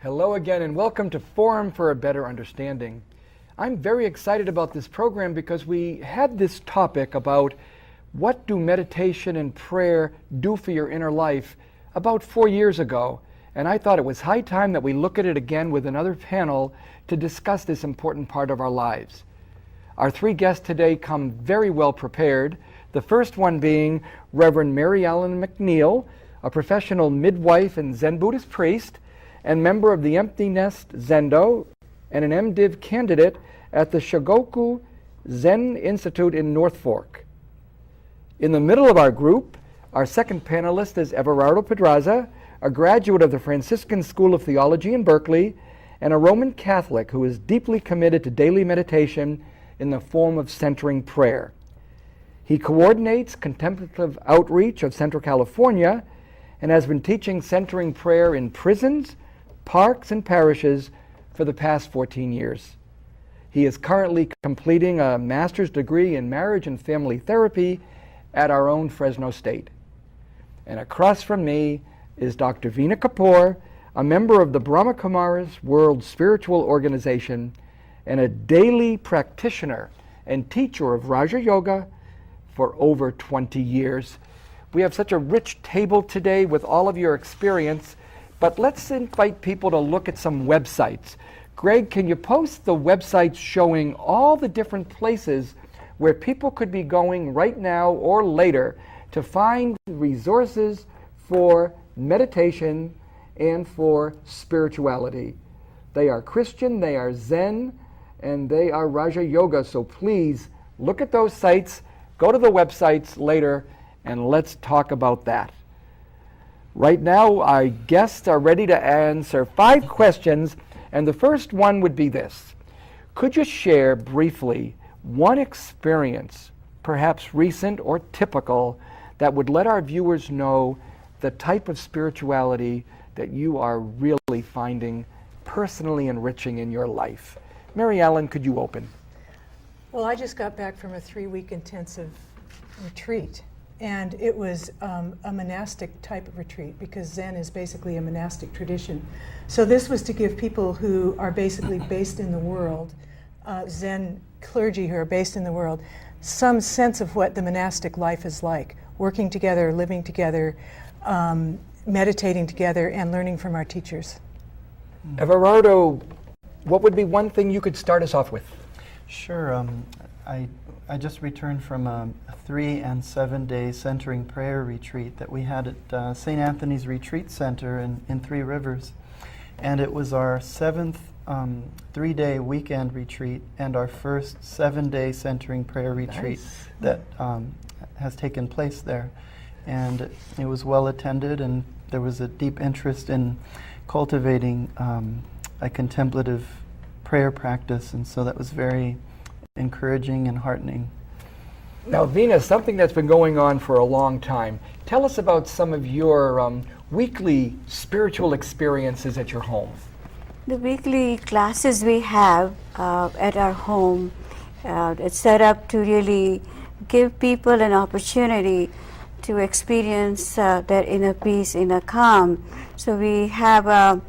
Hello again and welcome to Forum for a Better Understanding. I'm very excited about this program because we had this topic about what do meditation and prayer do for your inner life about 4 years ago, and I thought it was high time that we look at it again with another panel to discuss this important part of our lives. Our three guests today come very well prepared, the first one being Reverend Mary Ellen Macneil, a professional midwife and Zen Buddhist priest, and member of the Empty Nest Zendo, and an MDiv candidate at the Shogoku Zen Institute in North Fork. In the middle of our group, our second panelist is Everardo Pedraza, a graduate of the Franciscan School of Theology in Berkeley, and a Roman Catholic who is deeply committed to daily meditation in the form of centering prayer. He coordinates contemplative outreach of Central California and has been teaching centering prayer in prisons, parks, and parishes for the past 14 years. He is currently completing a master's degree in marriage and family therapy at our own Fresno State. And across from me is Dr. Veena Kapoor, a member of the Brahma Kumaris World Spiritual Organization and a daily practitioner and teacher of Raja Yoga for over 20 years. We have such a rich table today with all of your experience, but let's invite people to look at some websites. Greg, can you post the websites showing all the different places where people could be going right now or later to find resources for meditation and for spirituality? They are Christian, they are Zen, and they are Raja Yoga, so please look at those sites, go to the websites later, and let's talk about that. Right now, our guests are ready to answer 5 questions, and the first one would be this. Could you share briefly one experience, perhaps recent or typical, that would let our viewers know the type of spirituality that you are really finding personally enriching in your life? Mary Ellen, could you open? Well, I just got back from a 3-week intensive retreat. And it was a monastic type of retreat because Zen is basically a monastic tradition. So this was to give people who are basically based in the world, Zen clergy who are based in the world, some sense of what the monastic life is like, working together, living together, meditating together, and learning from our teachers. Everardo, what would be one thing you could start us off with? Sure. I just returned from a 3- and 7-day centering prayer retreat that we had at St. Anthony's Retreat Center in Three Rivers. And it was our 7th 3-day weekend retreat and our first 7-day centering prayer retreat that has taken place there. And it was well attended, and there was a deep interest in cultivating a contemplative prayer practice, and so that was very encouraging and heartening. Now, Veena, something that's been going on for a long time. Tell us about some of your weekly spiritual experiences at your home. The weekly classes we have at our home, it's set up to really give people an opportunity to experience their inner peace, inner calm. So we have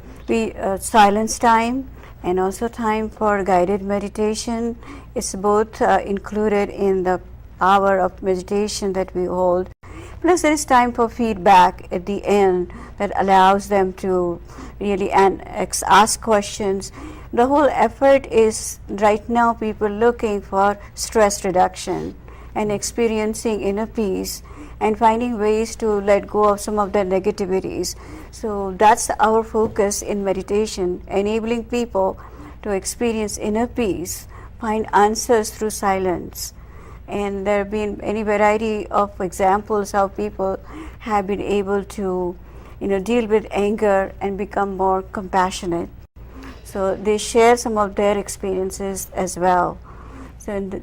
silence time and also time for guided meditation. It's both included in the hour of meditation that we hold. Plus there is time for feedback at the end that allows them to really ask questions. The whole effort is right now people looking for stress reduction and experiencing inner peace and finding ways to let go of some of their negativities. So that's our focus in meditation, enabling people to experience inner peace find answers through silence. And there have been any variety of examples how people have been able to, deal with anger and become more compassionate. So they share some of their experiences as well. So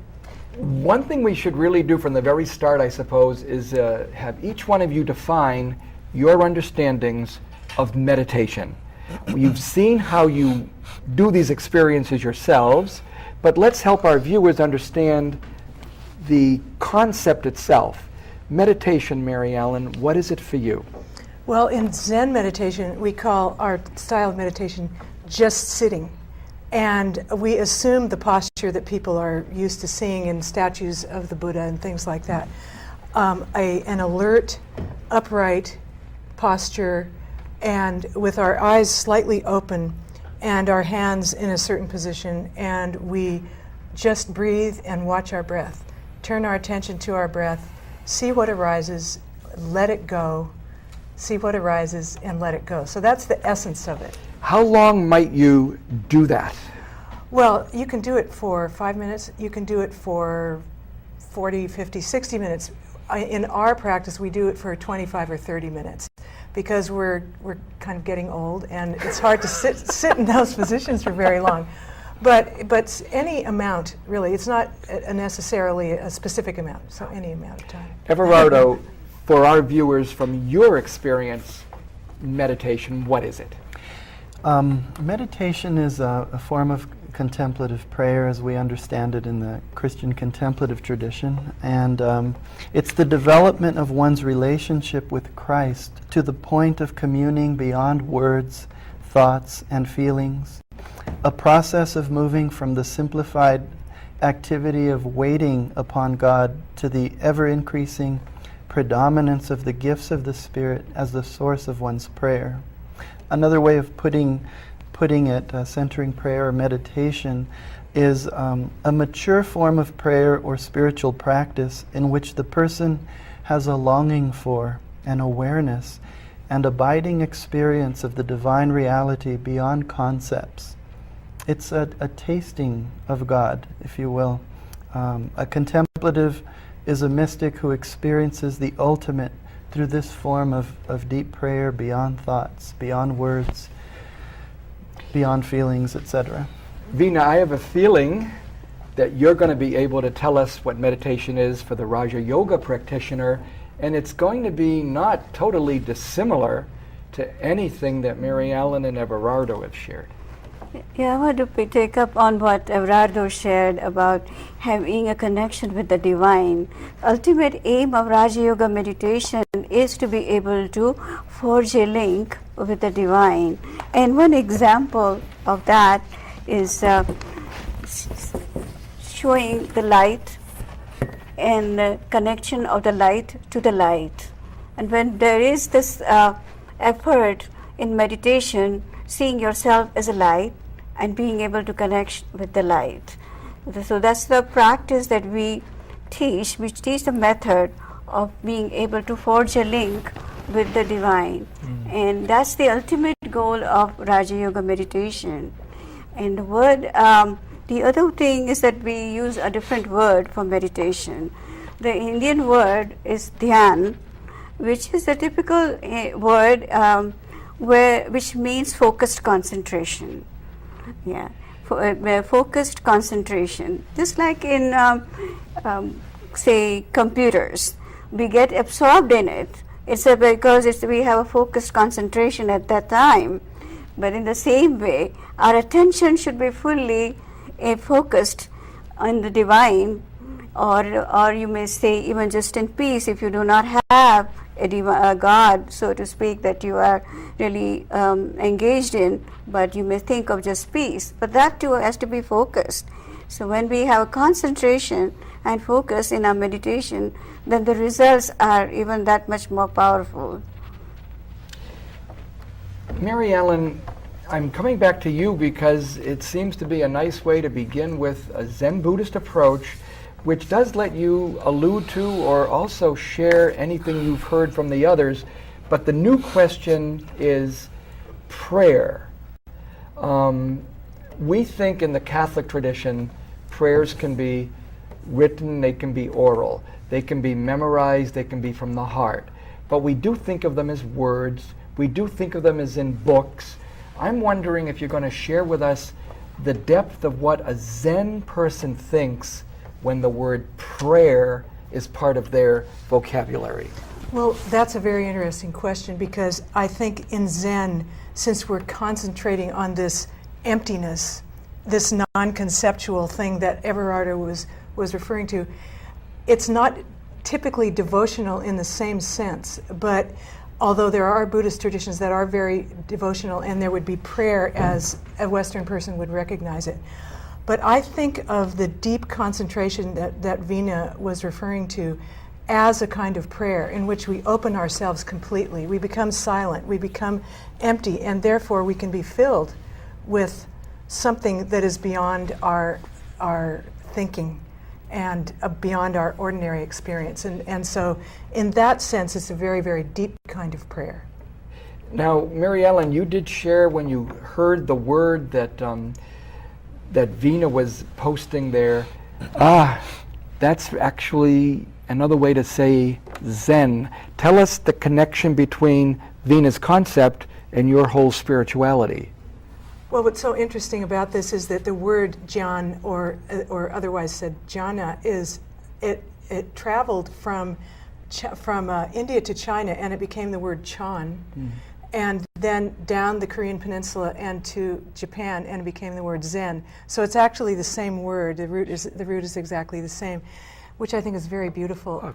one thing we should really do from the very start, I suppose, is have each one of you define your understandings of meditation. You've seen how you do these experiences yourselves, but let's help our viewers understand the concept itself. Meditation, Mary Ellen, what is it for you? Well, in Zen meditation, we call our style of meditation just sitting. And we assume the posture that people are used to seeing in statues of the Buddha and things like that. An alert, upright posture, and with our eyes slightly open and our hands in a certain position, and we just breathe and watch our breath. Turn our attention to our breath, see what arises, let it go, see what arises, and let it go. So that's the essence of it. How long might you do that? Well, you can do it for 5 minutes, you can do it for 40, 50, 60 minutes. In our practice, we do it for 25 or 30 minutes because we're kind of getting old and it's hard to sit in those positions for very long. But any amount, really, it's not necessarily a specific amount, so any amount of time. Everardo, for our viewers, from your experience, meditation, what is it? Meditation is a form of contemplative prayer as we understand it in the Christian contemplative tradition, and it's the development of one's relationship with Christ to the point of communing beyond words, thoughts, and feelings, a process of moving from the simplified activity of waiting upon God to the ever-increasing predominance of the gifts of the Spirit as the source of one's prayer. Another way of putting it, centering prayer or meditation, is a mature form of prayer or spiritual practice in which the person has a longing for, an awareness, and abiding experience of the divine reality beyond concepts. It's a tasting of God, if you will. A contemplative is a mystic who experiences the ultimate through this form of deep prayer beyond thoughts, beyond words, beyond feelings, etc. Veena, I have a feeling that you're going to be able to tell us what meditation is for the Raja Yoga practitioner, and it's going to be not totally dissimilar to anything that Mary Ellen and Everardo have shared. Yeah, I want to take up on what Everardo shared about having a connection with the divine. Ultimate aim of Raja Yoga meditation is to be able to forge a link with the divine. And one example of that is showing the light and the connection of the light to the light. And when there is this effort in meditation, seeing yourself as a light and being able to connect with the light. So that's the practice that we teach. We teach the method of being able to forge a link with the divine. And that's the ultimate goal of Raja Yoga meditation. And the word, the other thing is that we use a different word for meditation. The Indian word is dhyan, which is a typical word which means focused concentration. Yeah, focused concentration. Just like in, say, computers, we get absorbed in it. It's because we have a focused concentration at that time. But in the same way, our attention should be fully focused on the divine, or you may say even just in peace if you do not have a God, so to speak, that you are really engaged in, but you may think of just peace. But that too has to be focused. So when we have concentration and focus in our meditation, then the results are even that much more powerful. Mary Ellen, I'm coming back to you because it seems to be a nice way to begin with a Zen Buddhist approach, which does let you allude to or also share anything you've heard from the others. But the new question is prayer. We think in the Catholic tradition, prayers can be written, they can be oral, they can be memorized, they can be from the heart. But we do think of them as words, we do think of them as in books. I'm wondering if you're going to share with us the depth of what a Zen person thinks when the word prayer is part of their vocabulary. Well, that's a very interesting question, because I think in Zen, since we're concentrating on this emptiness, this non-conceptual thing that Everardo was referring to, it's not typically devotional in the same sense, but although there are Buddhist traditions that are very devotional, and there would be prayer as a Western person would recognize it. But I think of the deep concentration that Veena was referring to as a kind of prayer in which we open ourselves completely. We become silent, we become empty, and therefore we can be filled with something that is beyond our thinking and beyond our ordinary experience. And so in that sense, it's a very, very deep kind of prayer. Now, Mary Ellen, you did share when you heard the word that that Veena was posting there. That's actually another way to say Zen. Tell us the connection between Veena's concept and your whole spirituality. Well, what's so interesting about this is that the word Jhan, or otherwise said jhana, it traveled from India to China, and it became the word Chan, and then down the Korean peninsula and to Japan, and it became the word Zen. So it's actually the same word. The root is exactly the same, which I think is very beautiful,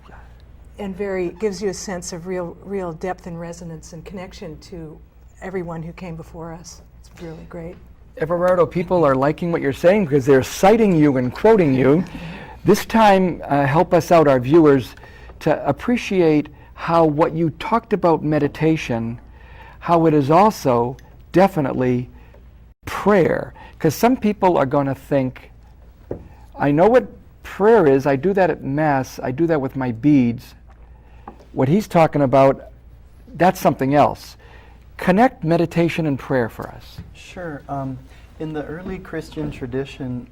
and gives you a sense of real depth and resonance and connection to everyone who came before us. It's really great. Everardo, people are liking what you're saying because they're citing you and quoting you. This time, help us out, our viewers, to appreciate how what you talked about meditation, how it is also definitely prayer. Because some people are going to think, I know what prayer is, I do that at Mass, I do that with my beads. What he's talking about, that's something else. Connect meditation and prayer for us. Sure. In the early Christian tradition,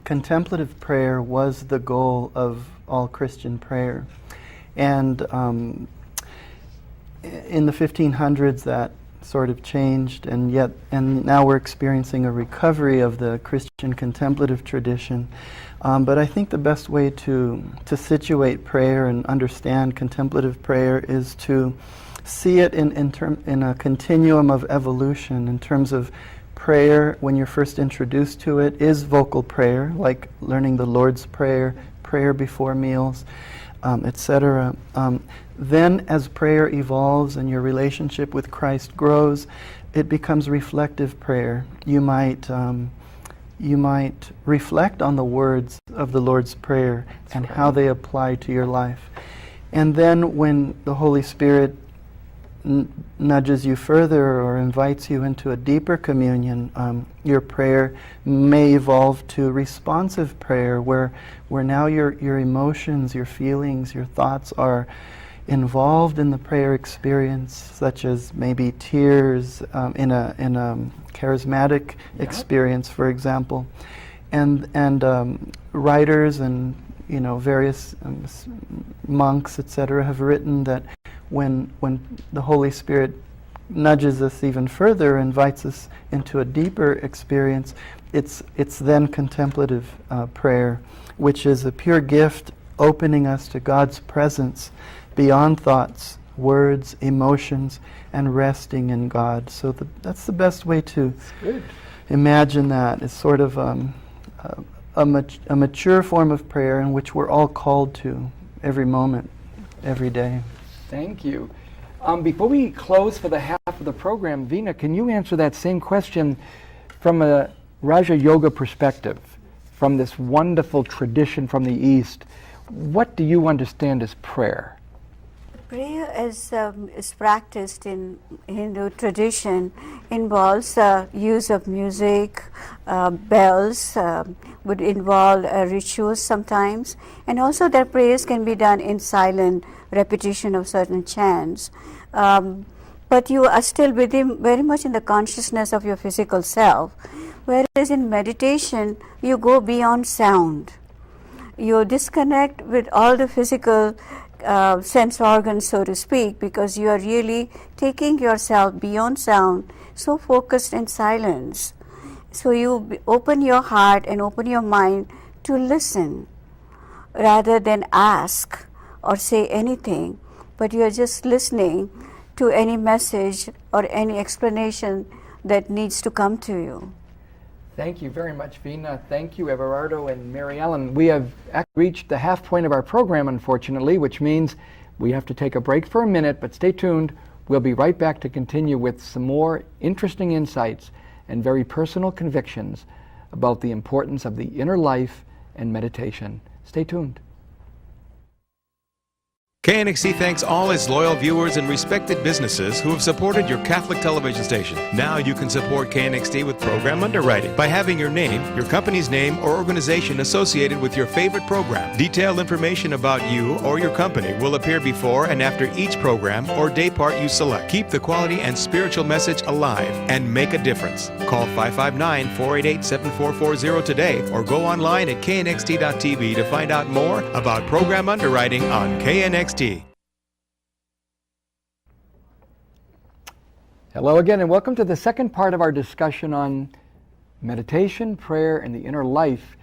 contemplative prayer was the goal of all Christian prayer. And in the 1500s, that sort of changed, and now we're experiencing a recovery of the Christian contemplative tradition. But I think the best way to situate prayer and understand contemplative prayer is to see it in a continuum of evolution, in terms of prayer. When you're first introduced to it, is vocal prayer, like learning the Lord's Prayer, prayer before meals, etc. Then as prayer evolves and your relationship with Christ grows, it becomes reflective prayer. You might reflect on the words of the Lord's Prayer and how they apply to your life. And then when the Holy Spirit nudges you further or invites you into a deeper communion, your prayer may evolve to responsive prayer, where now your emotions, your feelings, your thoughts are involved in the prayer experience, such as maybe tears in a charismatic experience, for example, and writers and various monks, etc., have written that when the Holy Spirit nudges us even further, invites us into a deeper experience, it's then contemplative prayer, which is a pure gift opening us to God's presence beyond thoughts, words, emotions, and resting in God. So that's the best way to imagine that. It's sort of a mature form of prayer in which we're all called to every moment, every day. Thank you. Before we close for the half of the program, Veena, can you answer that same question from a Raja Yoga perspective, from this wonderful tradition from the East? What do you understand as prayer? Prayer is practiced in Hindu tradition, involves use of music, bells, would involve rituals sometimes, and also their prayers can be done in silent repetition of certain chants. but you are still within, very much in the consciousness of your physical self. Whereas in meditation, you go beyond sound. You disconnect with all the physical sense organs, so to speak, because you are really taking yourself beyond sound, so focused in silence. So you open your heart and open your mind to listen rather than ask or say anything, but you are just listening to any message or any explanation that needs to come to you. Thank you very much, Veena. Thank you, Everardo and Mary Ellen. We have reached the half point of our program, unfortunately, which means we have to take a break for a minute, but stay tuned. We'll be right back to continue with some more interesting insights and very personal convictions about the importance of the inner life and meditation. Stay tuned. KNXT thanks all its loyal viewers and respected businesses who have supported your Catholic television station. Now you can support KNXT with program underwriting by having your name, your company's name, or organization associated with your favorite program. Detailed information about you or your company will appear before and after each program or day part you select. Keep the quality and spiritual message alive and make a difference. Call 559-488-7440 today or go online at knxt.tv to find out more about program underwriting on KNXT. Hello again, and welcome to the second part of our discussion on meditation, prayer, and the inner life.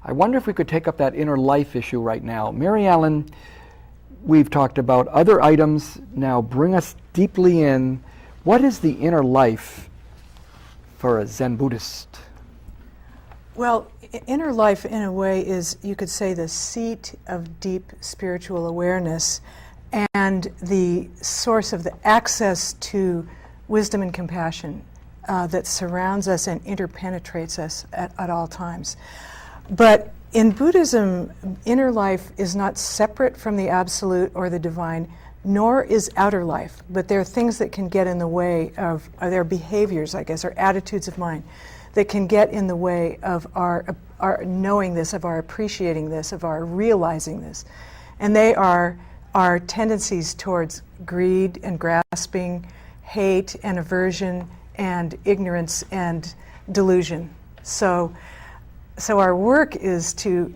I wonder if we could take up that inner life issue right now. Mary Ellen, we've talked about other items. Now bring us deeply in. What is the inner life for a Zen Buddhist? Well, inner life, in a way, is, you could say, the seat of deep spiritual awareness and the source of the access to wisdom and compassion that surrounds us and interpenetrates us at all times. But in Buddhism, inner life is not separate from the absolute or the divine, nor is outer life, but there are things that can get in the way of, their behaviors, I guess, or attitudes of mind that can get in the way of our knowing this, of our appreciating this, of our realizing this. And they are our tendencies towards greed and grasping, hate and aversion, and ignorance and delusion. So our work is to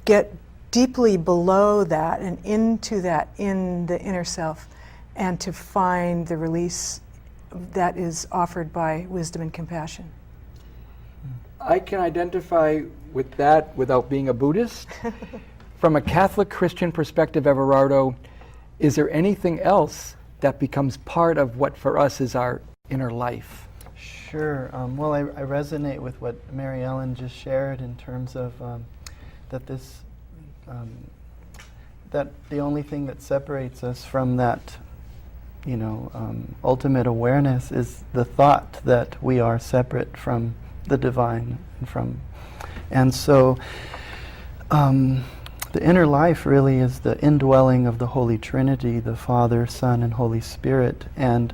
get deeply below that and into that in the inner self, and to find the release that is offered by wisdom and compassion. I can identify with that without being a Buddhist. From a Catholic Christian perspective, Everardo, is there anything else that becomes part of what for us is our inner life? Sure. Well, I resonate with what Mary Ellen just shared in terms of that that the only thing that separates us from that, ultimate awareness is the thought that we are separate from the divine and so the inner life really is the indwelling of the Holy Trinity, the Father, Son, and Holy Spirit. And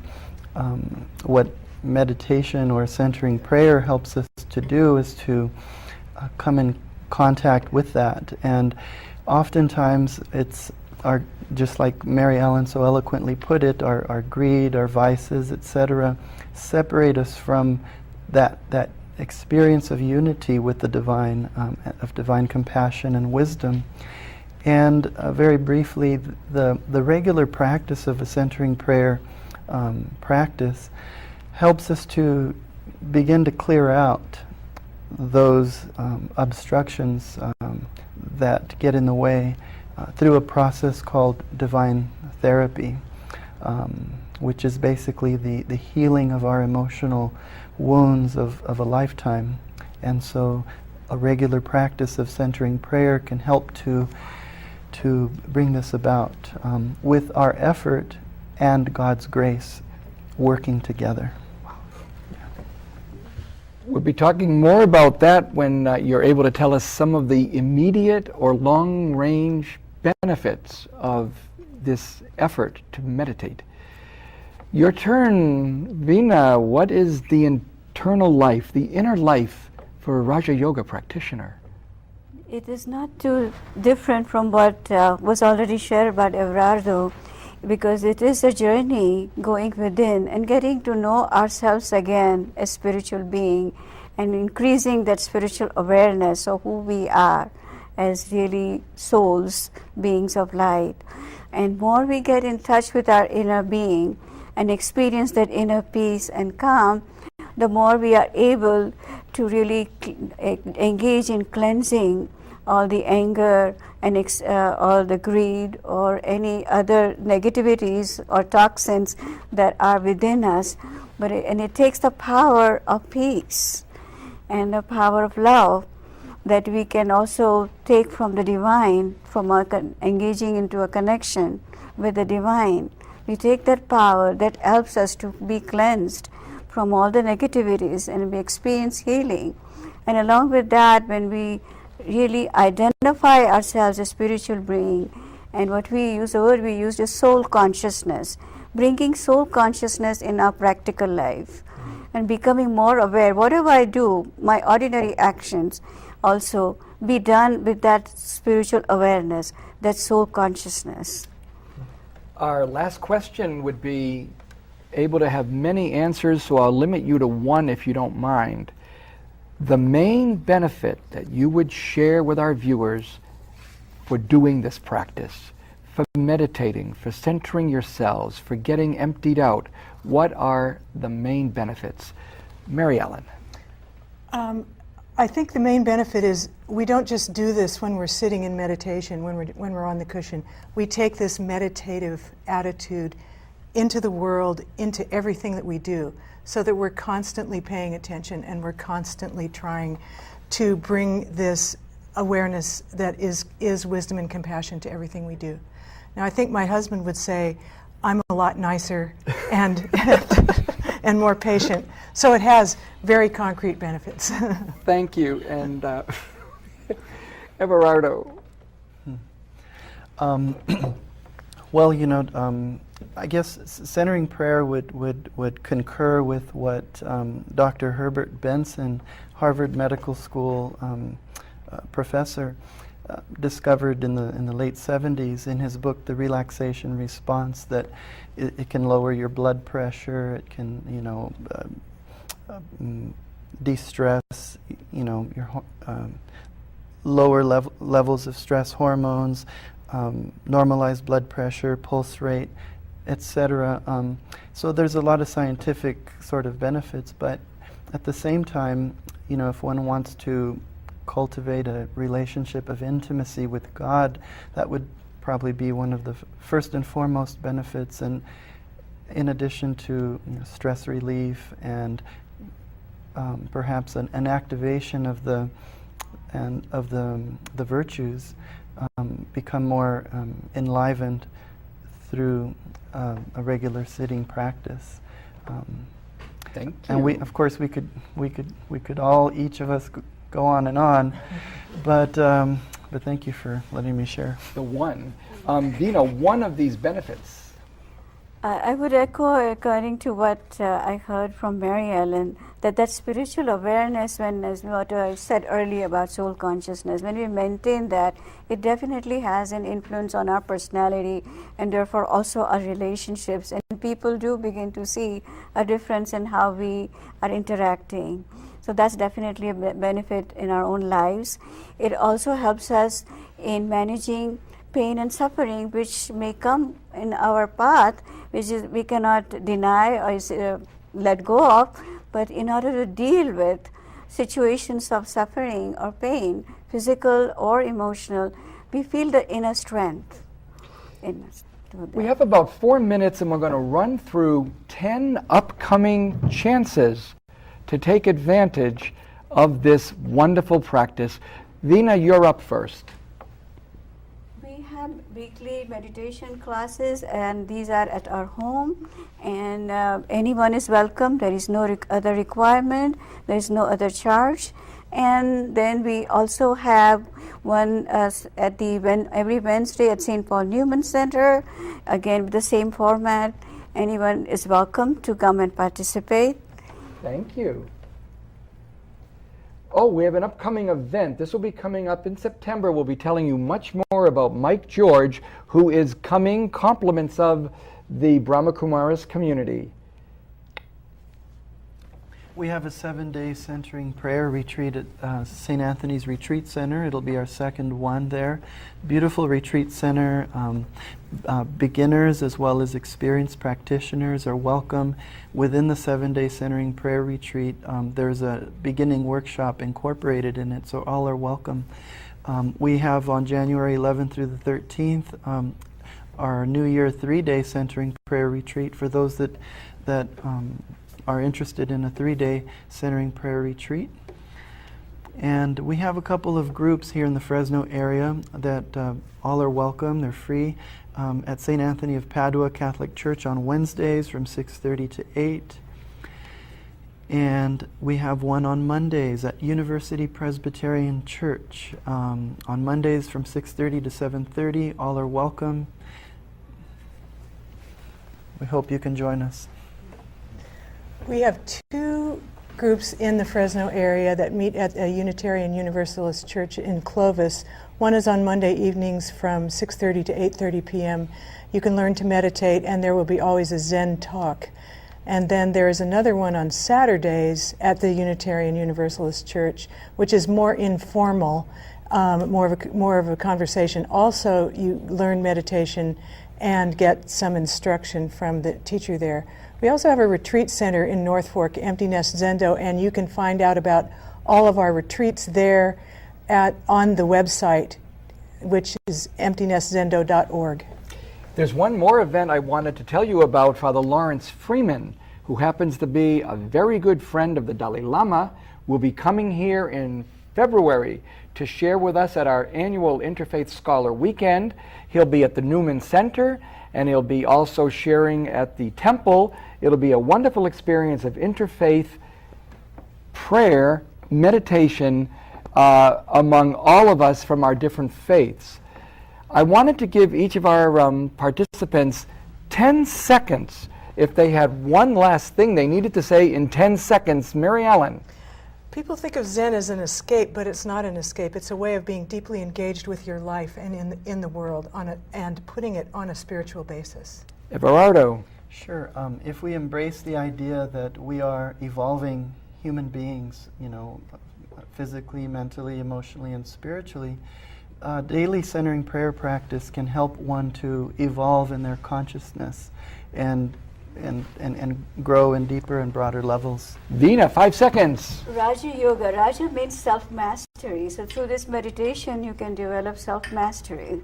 what meditation or centering prayer helps us to do is to come in contact with that. And oftentimes it's just like Mary Ellen so eloquently put it, our greed, our vices, etc., separate us from that experience of unity with the divine, of divine compassion and wisdom. And very briefly, the regular practice of a centering prayer practice helps us to begin to clear out those obstructions that get in the way through a process called divine therapy, which is basically the healing of our emotional wounds of a lifetime. And so a regular practice of centering prayer can help to bring this about with our effort and God's grace working together. We'll be talking more about that when you're able to tell us some of the immediate or long-range benefits of this effort to meditate. Your turn, Veena. What is the internal life, the inner life for a Raja Yoga practitioner? It is not too different from what was already shared about Everardo. because it is a journey going within and getting to know ourselves again as spiritual being, and increasing that spiritual awareness of who we are as really souls, beings of light. And more we get in touch with our inner being and experience that inner peace and calm, the more we are able to really engage in cleansing all the anger and all the greed or any other negativities or toxins that are within us. And it takes the power of peace and the power of love that we can also take from the divine, from our engaging into a connection with the divine. We take that power that helps us to be cleansed from all the negativities, and we experience healing. And along with that, when we really identify ourselves as spiritual being, and what we use, the word we used is soul consciousness, bringing soul consciousness in our practical life and becoming more aware. Whatever I do, my ordinary actions also be done with that spiritual awareness, that soul consciousness. Our last question would be able to have many answers, so I'll limit you to one if you don't mind. The main benefit that you would share with our viewers for doing this practice, for meditating, for centering yourselves, for getting emptied out, what are the main benefits? Mary Ellen. I think the main benefit is we don't just do this when we're sitting in meditation, when we're on the cushion. We take this meditative attitude into the world, into everything that we do, so that we're constantly paying attention and we're constantly trying to bring this awareness that is wisdom and compassion to everything we do. Now, I think my husband would say, I'm a lot nicer and and more patient. So it has very concrete benefits. Thank you. And Everardo. Well, I guess centering prayer would concur with what Dr. Herbert Benson, Harvard Medical School professor, discovered in the late 70s in his book, The Relaxation Response, that it can lower your blood pressure, it can, de-stress, your lower levels of stress hormones, normalize blood pressure, pulse rate, etc. So there's a lot of scientific sort of benefits, but at the same time, if one wants to cultivate a relationship of intimacy with God, that would probably be one of the first and foremost benefits. And in addition to stress relief and perhaps an activation of the virtues, become more enlivened through a regular sitting practice. Thank you. And we could all, each of us, go on and on, but thank you for letting me share. The one. Veena, one of these benefits. I would echo, according to what I heard from Mary Ellen, that spiritual awareness, as what I said earlier about soul consciousness, when we maintain that, it definitely has an influence on our personality and therefore also our relationships. And people do begin to see a difference in how we are interacting. So that's definitely a benefit in our own lives. It also helps us in managing pain and suffering which may come in our path, which is we cannot deny or let go of, but in order to deal with situations of suffering or pain, physical or emotional, we feel the inner strength in us. We have about 4 minutes and we're going to run through 10 upcoming chances to take advantage of this wonderful practice. Veena, you're up first. We have weekly meditation classes, and these are at our home, and anyone is welcome. There is no other requirement, there is no other charge. And then we also have one every Wednesday at St. Paul Newman Center, again with the same format. Anyone is welcome to come and participate. Thank you. Oh, we have an upcoming event. This will be coming up in September. We'll be telling you much more about Mike George, who is coming, compliments of the Brahma Kumaris community. We have a 7-day centering prayer retreat at St. Anthony's Retreat Center. It'll be our second one there. Beautiful retreat center. Beginners as well as experienced practitioners are welcome. Within the 7-day centering prayer retreat, there's a beginning workshop incorporated in it, so all are welcome. We have on January 11th through the 13th our New Year 3-day centering prayer retreat for those that are interested in a 3-day centering prayer retreat. And we have a couple of groups here in the Fresno area that all are welcome. They're free. At St. Anthony of Padua Catholic Church on Wednesdays from 6:30 to 8. And we have one on Mondays at University Presbyterian Church. On Mondays from 6:30 to 7:30. All are welcome. We hope you can join us. We have 2 groups in the Fresno area that meet at a Unitarian Universalist Church in Clovis. One is on Monday evenings from 6:30 to 8:30 p.m. You can learn to meditate, and there will be always a Zen talk. And then there is another one on Saturdays at the Unitarian Universalist Church, which is more informal, more of a conversation. Also, you learn meditation and get some instruction from the teacher there. We also have a retreat center in North Fork, Empty Nest Zendo, and you can find out about all of our retreats there on the website, which is emptynestzendo.org. There's one more event I wanted to tell you about. Father Lawrence Freeman, who happens to be a very good friend of the Dalai Lama, will be coming here in February to share with us at our annual Interfaith Scholar Weekend. He'll be at the Newman Center, and he'll be also sharing at the temple. It'll be a wonderful experience of interfaith prayer, meditation among all of us from our different faiths. I wanted to give each of our participants 10 seconds if they had one last thing they needed to say in 10 seconds. Mary Ellen. People think of Zen as an escape, but it's not an escape. It's a way of being deeply engaged with your life and in the world and putting it on a spiritual basis. Everardo. Sure. If we embrace the idea that we are evolving human beings, physically, mentally, emotionally, and spiritually, daily centering prayer practice can help one to evolve in their consciousness and grow in deeper and broader levels. Veena, 5 seconds. Raja Yoga. Raja means self-mastery. So through this meditation, you can develop self-mastery.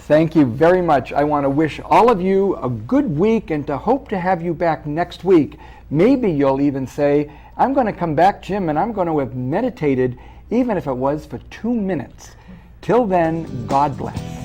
Thank you very much. I want to wish all of you a good week and to hope to have you back next week. Maybe you'll even say, I'm going to come back, Jim, and I'm going to have meditated, even if it was for 2 minutes. Till then, God bless.